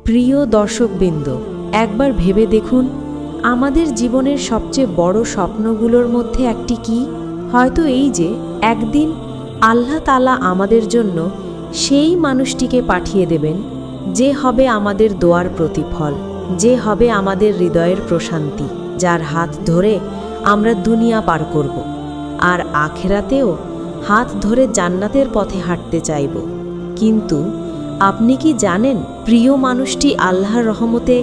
প্রিয় দর্শকবৃন্দ, একবার ভেবে দেখুন, আমাদের জীবনের সবচেয়ে বড় স্বপ্নগুলোর মধ্যে একটি কি? হয়তো এই যে একদিন আল্লাহ তাআলা আমাদের জন্য সেই মানুষটিকে পাঠিয়ে দেবেন, যে হবে আমাদের দোয়ার প্রতিফল, যে হবে আমাদের হৃদয়ের প্রশান্তি, যার হাত ধরে আমরা দুনিয়া পার করব, আর আখেরাতেও হাত ধরে জান্নাতের পথে হাঁটতে চাইব। কিন্তু আপনি কি জানেন, প্রিয় মানুষটি আল্লাহর রহমতে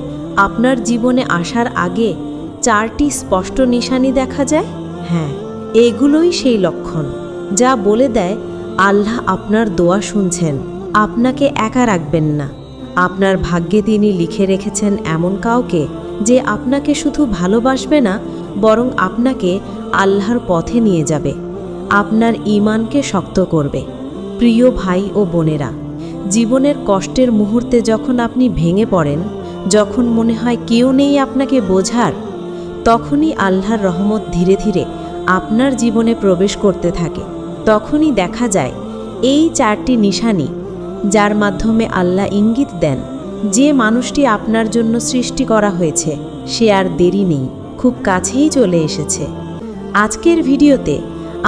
আপনার জীবনে আসার আগে 4টি স্পষ্ট নিশানি দেখা যায়? হ্যাঁ, এগুলোই সেই লক্ষণ যা বলে দেয় আল্লাহ আপনার দোয়া শুনছেন, আপনাকে একা রাখবেন না। আপনার ভাগ্যে তিনি লিখে রেখেছেন এমন কাউকে, যে আপনাকে শুধু ভালোবাসবে না, বরং আপনাকে আল্লাহর পথে নিয়ে যাবে, আপনার ঈমানকে শক্ত করবে। প্রিয় ভাই ও বোনেরা, জীবনের কষ্টের মুহূর্তে যখন আপনি ভেঙে পড়েন, যখন মনে হয় কেউ নেই আপনাকে বোঝার, তখনই আল্লাহর রহমত ধীরে ধীরে আপনার জীবনে প্রবেশ করতে থাকে। তখনই দেখা যায় এই 4টি নিশানি, যার মাধ্যমে আল্লাহ ইঙ্গিত দেন যে মানুষটি আপনার জন্য সৃষ্টি করা হয়েছে সে আর দেরি নেই, খুব কাছেই চলে এসেছে। আজকের ভিডিওতে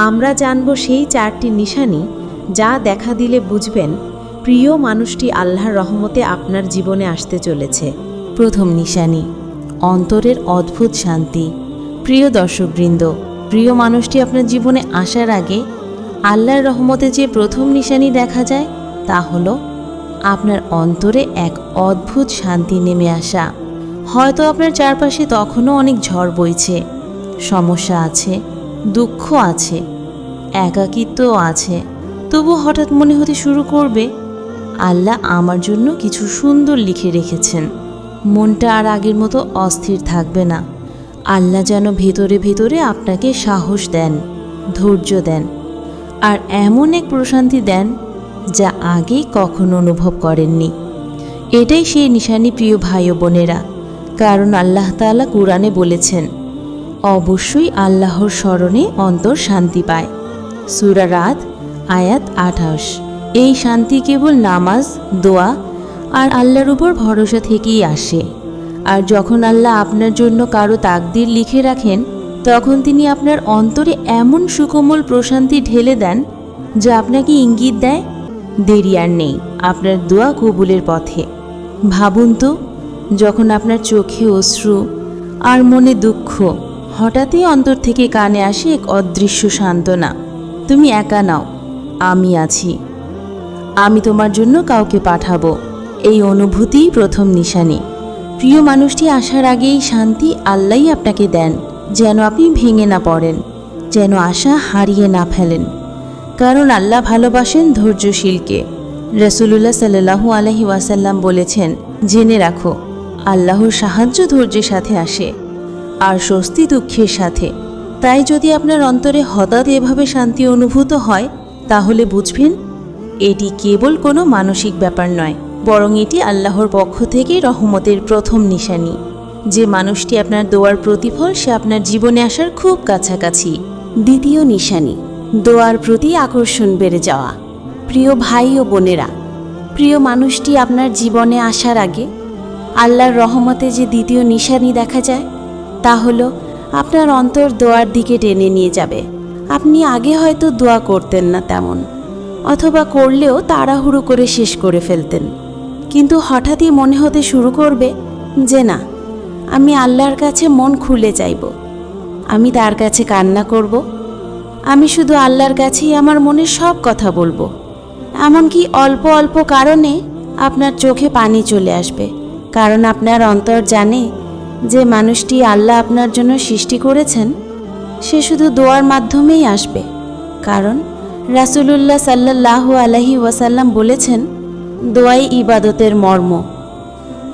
আমরা জানব সেই 4টি নিশানি, যা দেখা দিলে বুঝবেন প্রিয় মানুষটি আল্লাহর রহমতে আপনার জীবনে আসতে চলেছে। প্রথম নিশানি, অন্তরের অদ্ভুত শান্তি। প্রিয় দর্শকবৃন্দ, প্রিয় মানুষটি আপনার জীবনে আসার আগে আল্লাহর রহমতে যে প্রথম নিশানি দেখা যায়, তা হলো আপনার অন্তরে এক অদ্ভুত শান্তি নেমে আসা। হয়তো আপনার চারপাশে তখনও অনেক ঝড় বইছে, সমস্যা আছে, দুঃখ আছে, একাকিত্বও আছে, তবু হঠাৎ মনে হতে শুরু করবে, আল্লাহ আমার জন্য কিছু সুন্দর লিখে রেখেছেন। মনটা আর আগের মতো অস্থির থাকবে না। আল্লাহ যেন ভেতরে ভেতরে আপনাকে সাহস দেন, ধৈর্য দেন, আর এমন এক প্রশান্তি দেন যা আগে কখনো অনুভব করেননি। এটাই সেই নিশানি প্রিয় ভাই ও বোনেরা, কারণ আল্লাহ তাআলা কুরআনে বলেছেন, অবশ্যই আল্লাহর স্মরণে অন্তর শান্তি পায়। সূরা রাদ আয়াত 28। এই শান্তি কেবল নামাজ, দোয়া আর আল্লাহর উপর ভরসা থেকেই আসে। আর যখন আল্লাহ আপনার জন্য কারো তাকদীর লিখে রাখেন, তখন তিনি আপনার অন্তরে এমন সুকোমল প্রশান্তি ঢেলে দেন যা আপনাকে ইঙ্গিত দেয় দেরি আর নেই, আপনার দোয়া কবুলের পথে। ভাবুন তো, যখন আপনার চোখে অশ্রু আর মনে দুঃখ, হঠাৎই অন্তর থেকে কানে আসে এক অদৃশ্য সান্ত্বনা, তুমি একা নাও, আমি আছি, আমি তোমার জন্য কাউকে পাঠাবো। এই অনুভূতিই প্রথম নিশানি। প্রিয় মানুষটি আসার আগেই শান্তি আল্লাহই আপনাকে দেন, যেন আপনি ভেঙে না পড়েন, যেন আশা হারিয়ে না ফেলেন। কারণ আল্লাহ ভালোবাসেন ধৈর্যশীলকে। রাসূলুল্লাহ সাল্লাল্লাহু আলাইহি ওয়াসাল্লাম বলেছেন, জেনে রাখো, আল্লাহর সাহায্য ধৈর্যের সাথে আসে আর স্বস্তি দুঃখের সাথে। তাই যদি আপনার অন্তরে হঠাৎ এভাবে শান্তি অনুভূত হয়, তাহলে বুঝবেন এটি কেবল কোনো মানসিক ব্যাপার নয়, বরং এটি আল্লাহর পক্ষ থেকে রহমতের প্রথম নিশানি। যে মানুষটি আপনার দোয়ার প্রতিফল, সে আপনার জীবনে আসার খুব কাছাকাছি। দ্বিতীয় নিশানি, দোয়ার প্রতি আকর্ষণ বেড়ে যাওয়া। প্রিয় ভাই ও বোনেরা, প্রিয় মানুষটি আপনার জীবনে আসার আগে আল্লাহর রহমতে যে দ্বিতীয় নিশানি দেখা যায়, তা হলো আপনার অন্তর দোয়ার দিকে টেনে নিয়ে যাবে। আপনি আগে হয়তো দোয়া করতেন না তেমন, অথবা করলেও তাড়াহুড়ো করে শেষ করে ফেলতেন, কিন্তু হঠাৎই মনে হতে শুরু করবে যে না, আমি আল্লাহর কাছে মন খুলে চাইব, আমি তার কাছে কান্না করব, আমি শুধু আল্লাহর কাছেই আমার মনের সব কথা বলবো। এমনকি অল্প অল্প কারণে আপনার চোখে পানি চলে আসবে, কারণ আপনার অন্তর জানে যে মানুষটি আল্লাহ আপনার জন্য সৃষ্টি করেছেন, সে শুধু দোয়ার মাধ্যমেই আসবে। কারণ রাসূলুল্লাহ সাল্লাল্লাহু আলাইহি ওয়াসাল্লাম বলেছেন, দোয়াই ইবাদতের মর্ম।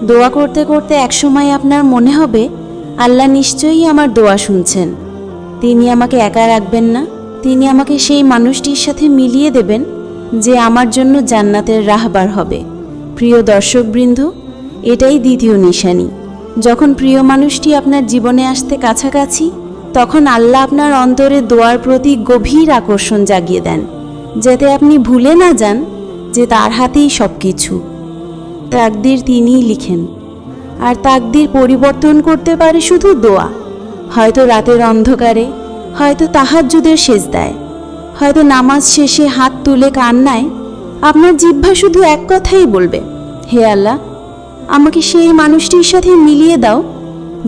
দোয়া করতে করতে একসময় আপনার মনে হবে, আল্লাহ নিশ্চয়ই আমার দোয়া শুনছেন, তিনি আমাকে একা রাখবেন না, তিনি আমাকে সেই মানুষটির সাথে মিলিয়ে দেবেন যে আমার জন্য জান্নাতের রাহবার হবে। প্রিয় দর্শকবৃন্দ, এটাই দ্বিতীয় নিশানি। যখন প্রিয় মানুষটি আপনার জীবনে আসতে কাছাকাছি, তখন আল্লাহ আপনার অন্তরে দোয়ার প্রতি গভীর আকর্ষণ জাগিয়ে দেন, যাতে আপনি ভুলে না যান যে তার হাতেই সব কিছু। তাকদীর তিনিই লিখেন, আর তাকদীর পরিবর্তন করতে পারে শুধু দোয়া। হয়তো রাতের অন্ধকারে, হয়তো তাহাজ্জুদের সেজদায়, হয়তো নামাজ শেষে হাত তুলে কান্নায় আপনার জিহ্বা শুধু এক কথাই বলবে, হে আল্লাহ, আমাকে সেই মানুষটির সাথে মিলিয়ে দাও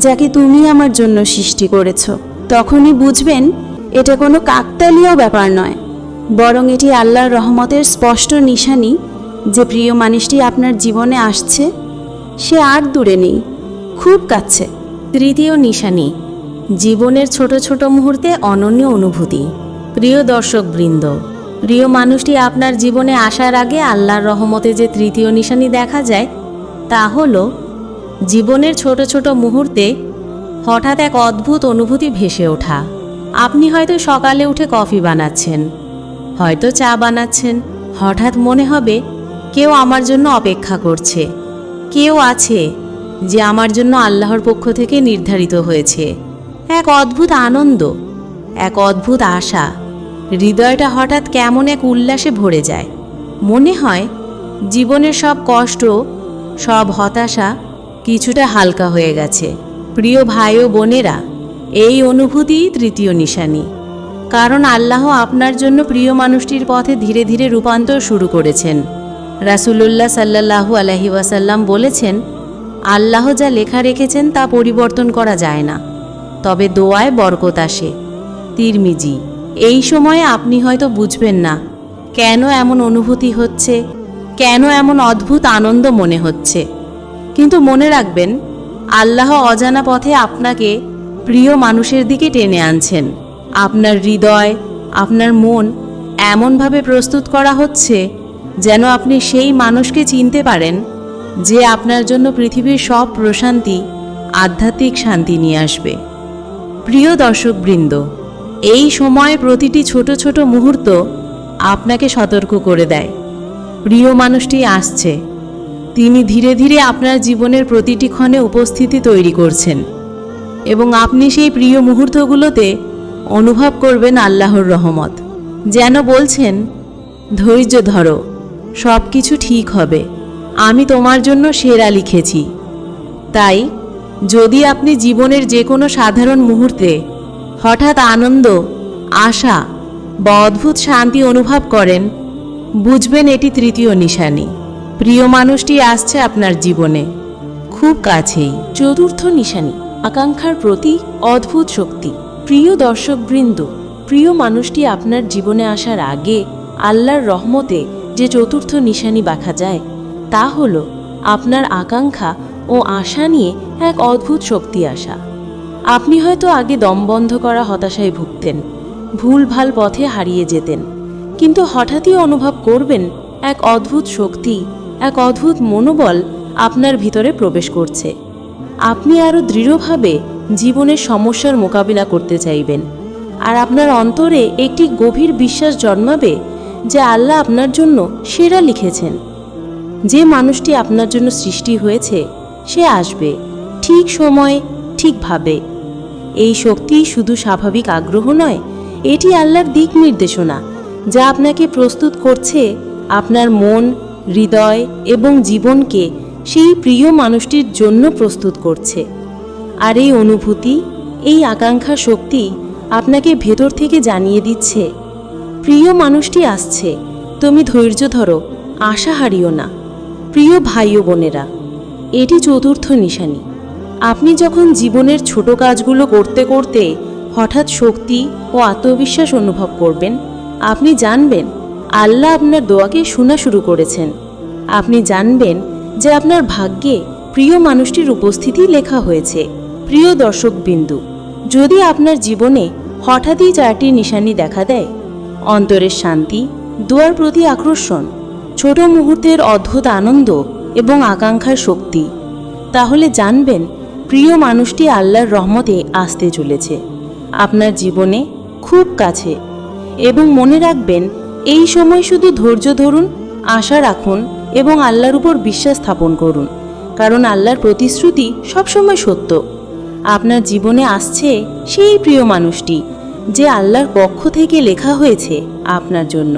যাকে তুমি আমার জন্য সৃষ্টি করেছ। তখনই বুঝবেন এটা কোনো কাকতালীয় ব্যাপার নয়, বরং এটি আল্লাহর রহমতের স্পষ্ট নিশানি যে প্রিয় মানুষটি আপনার জীবনে আসছে, সে আর দূরে নেই, খুব কাছে। তৃতীয় নিশানি, জীবনের ছোট ছোট মুহূর্তে অনন্য অনুভূতি। প্রিয় দর্শকবৃন্দ, প্রিয় মানুষটি আপনার জীবনে আসার আগে আল্লাহর রহমতে যে তৃতীয় নিশানি দেখা যায় তা হলো জীবনের ছোট ছোট মুহূর্তে হঠাৎ এক অদ্ভুত অনুভূতি ভেসে ওঠা। আপনি হয়তো সকালে উঠে কফি বানাচ্ছেন, হয়তো চা বানাচ্ছেন, হঠাৎ মনে হবে কেউ আমার জন্য অপেক্ষা করছে, কেউ আছে যে আমার জন্য আল্লাহর পক্ষ থেকে নির্ধারিত হয়েছে। এক অদ্ভুত আনন্দ, এক অদ্ভুত আশা, হৃদয়টা হঠাৎ কেমন এক উল্লাসে ভরে যায়। মনে হয় জীবনের সব কষ্ট, সব হতাশা কিছুটা হালকা হয়ে গেছে। প্রিয় ভাই ও বোনেরা, এই অনুভূতি তৃতীয় নিশানি, কারণ আল্লাহ আপনার জন্য প্রিয় মানুষটির পথে ধীরে ধীরে রূপান্তর শুরু করেছেন। রাসূলুল্লাহ সাল্লাল্লাহু আলাইহি ওয়াসাল্লাম বলেছেন, আল্লাহ যা লেখা রেখেছেন তা পরিবর্তন করা যায় না, তবে দোয়ায় বরকত আসে। তিরমিজি। এই সময়ে আপনি হয়তো বুঝবেন না কেন এমন অনুভূতি হচ্ছে, কেন এমন অদ্ভুত আনন্দ মনে হচ্ছে, কিন্তু মনে রাখবেন আল্লাহ অজানা পথে আপনাকে প্রিয় মানুষের দিকে টেনে আনছেন। আপনার হৃদয়, আপনার মন এমনভাবে প্রস্তুত করা হচ্ছে যেন আপনি সেই মানুষকে চিনতে পারেন যে আপনার জন্য পৃথিবীর সব প্রশান্তি, আধ্যাত্মিক শান্তি নিয়ে আসবে। প্রিয় দর্শকবৃন্দ, এই সময় প্রতিটি ছোট ছোট মুহূর্ত আপনাকে সতর্ক করে দেয় প্রিয় মানুষটি আসছে। তিনি ধীরে ধীরে আপনার জীবনের প্রতিটি ক্ষণে উপস্থিতি তৈরি করছেন এবং আপনি সেই প্রিয় মুহূর্তগুলোতে অনুভব করবেন আল্লাহর রহমত। যেন বলছেন, ধৈর্য ধরো, সব কিছু ঠিক হবে, আমি তোমার জন্য সেরা লিখেছি। তাই যদি আপনি জীবনের যে কোনো সাধারণ মুহূর্তে হঠাৎ আনন্দ, আশা বা অদ্ভুত শান্তি অনুভব করেন, বুঝবেন এটি তৃতীয় নিশানি। প্রিয় মানুষটি আসছে আপনার জীবনে, খুব কাছেই। চতুর্থ নিশানি, আকাঙ্ক্ষার প্রতি অদ্ভুত শক্তি। প্রিয় দর্শকবৃন্দ, প্রিয় মানুষটি আপনার জীবনে আসার আগে আল্লাহর রহমতে যে চতুর্থ নিশানি দেখা যায় তা হলো আপনার আকাঙ্ক্ষা ও আশা নিয়ে এক অদ্ভুত শক্তি আসা। আপনি হয়তো আগে দম বন্ধ করা হতাশায় ভুগতেন, ভুলভাল পথে হারিয়ে যেতেন, কিন্তু হঠাৎই অনুভব করবেন এক অদ্ভুত শক্তি, এক অদ্ভুত মনোবল আপনার ভিতরে প্রবেশ করছে। আপনি আরও দৃঢ়ভাবে জীবনের সমস্যার মোকাবিলা করতে চাইবেন, আর আপনার অন্তরে একটি গভীর বিশ্বাস জন্মাবে যে আল্লাহ আপনার জন্য সেরা লিখেছেন। যে মানুষটি আপনার জন্য সৃষ্টি হয়েছে সে আসবে ঠিক সময়ে, ঠিকভাবে। এই শক্তি শুধু স্বাভাবিক আগ্রহ নয়, এটি আল্লাহর দিক নির্দেশনা যা আপনাকে প্রস্তুত করছে আপনার মন, হৃদয় এবং জীবনকে সেই প্রিয় মানুষটির জন্য প্রস্তুত করছে। আর এই অনুভূতি, এই আকাঙ্ক্ষা শক্তি আপনাকে ভেতর থেকে জানিয়ে দিচ্ছে, প্রিয় মানুষটি আসছে, তুমি ধৈর্য ধরো, আশা হারিও না। প্রিয় ভাই ও বোনেরা, এটি চতুর্থ নিশানি। আপনি যখন জীবনের ছোট কাজগুলো করতে করতে হঠাৎ শক্তি ও আত্মবিশ্বাস অনুভব করবেন, আপনি জানবেন আল্লাহ আপনার দোয়াকে শোনা শুরু করেছেন। আপনি জানবেন যে আপনার ভাগ্যে প্রিয় মানুষটির উপস্থিতি লেখা হয়েছে। প্রিয় দর্শকবিন্দু, যদি আপনার জীবনে হঠাৎই চারটি নিশানি দেখা দেয়, অন্তরের শান্তি, দোয়ার প্রতি আকর্ষণ, ছোট মুহূর্তের অদ্ভুত আনন্দ এবং আকাঙ্ক্ষার শক্তি, তাহলে জানবেন প্রিয় মানুষটি আল্লাহর রহমতে আসতে চলেছে আপনার জীবনে খুব কাছে। এবং মনে রাখবেন, এই সময় শুধু ধৈর্য ধরুন, আশা রাখুন এবং আল্লাহর উপর বিশ্বাস স্থাপন করুন, কারণ আল্লাহর প্রতিশ্রুতি সবসময় সত্য। আপনার জীবনে আসছে সেই প্রিয় মানুষটি যে আল্লাহর পক্ষ থেকে লেখা হয়েছে আপনার জন্য।